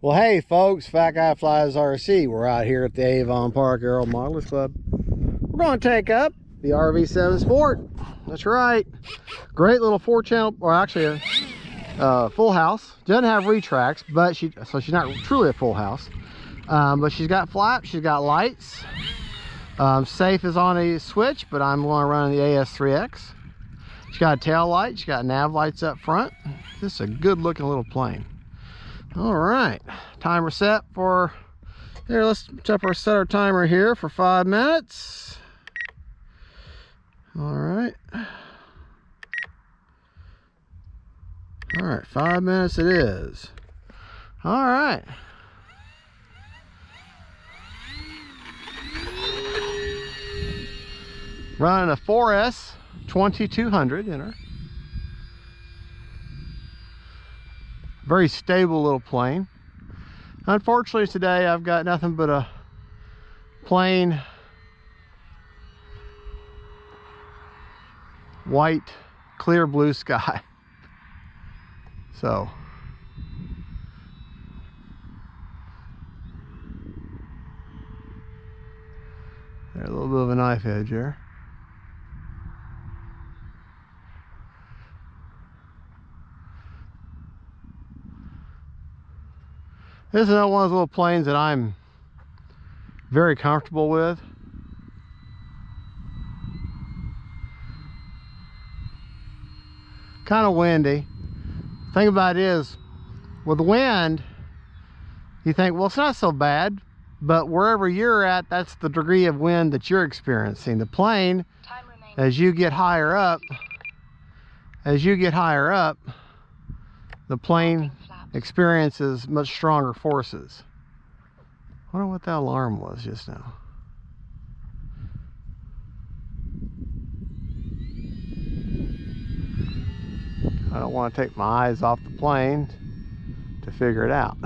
Well, hey folks, Fat Guy Flies RC. We're out here at the Avon Park Aero Modelers Club. We're going to take up the RV-7 Sport. That's right. Great little 4-channel, or actually a full house. Doesn't have retracts, but so she's not truly a full house. But she's got flaps, she's got lights. Safe is on a switch, but I'm going to run the AS3X. She's got a tail light, she's got nav lights up front. This is a good looking little plane. All right, timer set for here. Let's set our timer here for 5 minutes. All right, 5 minutes it is. All right, running a 4S 2200 in her. Very stable little plane. Unfortunately today I've got nothing but a plain white clear blue sky. So there's a little bit of a knife edge there. This is another one of those little planes that I'm very comfortable with. Kind of windy. Thing about it is, with the wind, you think, well, it's not so bad, but wherever you're at, that's the degree of wind that you're experiencing. The plane, as you get higher up, the plane experiences much stronger forces. I wonder what that alarm was just now. I don't want to take my eyes off the plane to figure it out.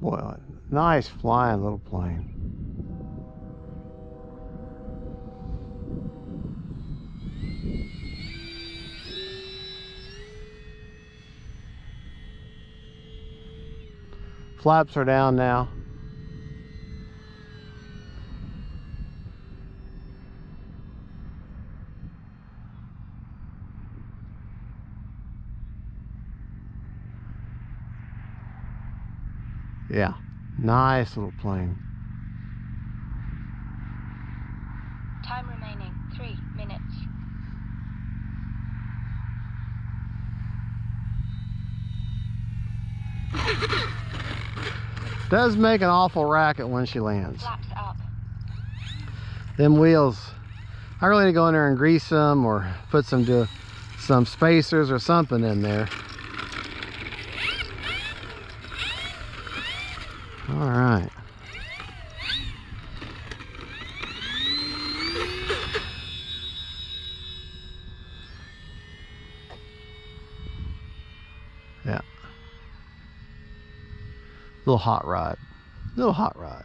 Boy, nice flying little plane. Flaps are down now. Yeah, nice little plane. Time remaining 3 minutes. Does make an awful racket when she lands. Flaps up. Them wheels, I really need to go in there and grease them or put some spacers or something in there. All right. Yeah. Little hot rod. Little hot rod.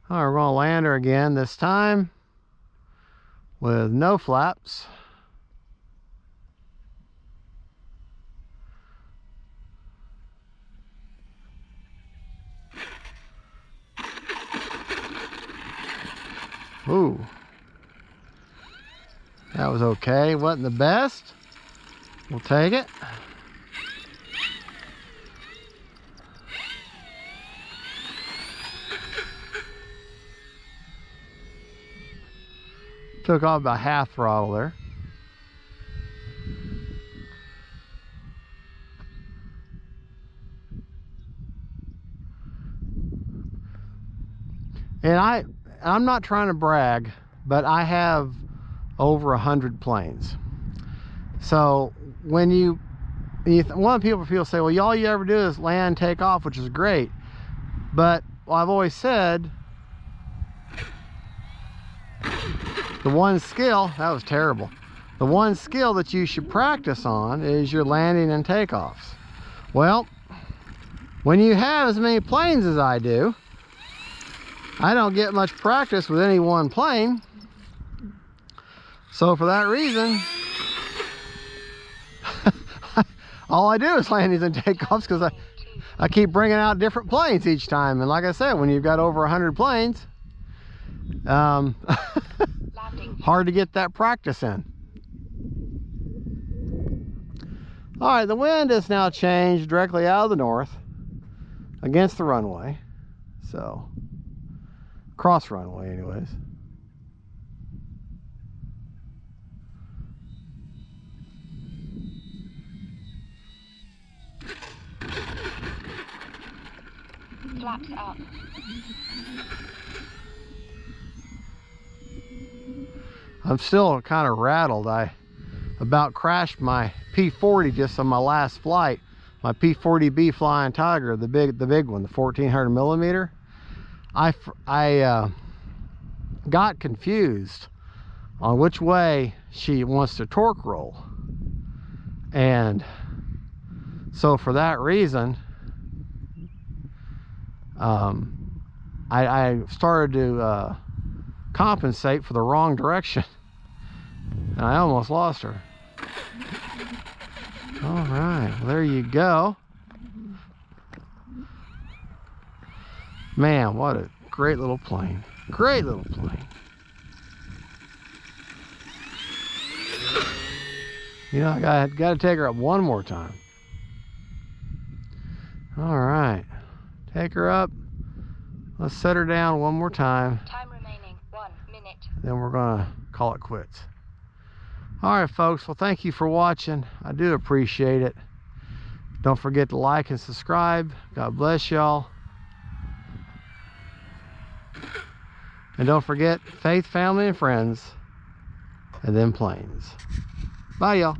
All right, we're going to land her again this time with no flaps. Ooh, that was okay. Wasn't the best. We'll take it. Took off about half throttle there. And I'm not trying to brag, but I have over 100 planes. So when one people say, well, all you ever do is land, take off, which is great. But I've always said, the one skill, that was terrible. The one skill that you should practice on is your landing and takeoffs. Well, when you have as many planes as I do, I don't get much practice with any one plane. So for that reason, all I do is land these and takeoffs because I keep bringing out different planes each time. And like I said, when you've got over 100 planes, hard to get that practice in. All right, the wind has now changed directly out of the north against the runway. So, cross runway anyways. Flaps up. I'm still kind of rattled. I about crashed my P40 just on my last flight. My P40B Flying Tiger, the big one, the 1400 millimeter. I got confused on which way she wants to torque roll, and so for that reason, I started to compensate for the wrong direction, and I almost lost her. All right, well, there you go. Man, what a great little plane. Great little plane. You know, I got to take her up one more time. All right, take her up. Let's set her down one more time. Time remaining 1 minute. Then we're gonna call it quits. All right, folks, well, thank you for watching. I do appreciate it. Don't forget to like and subscribe. God bless y'all. And don't forget, faith, family, and friends, and then planes. Bye, y'all.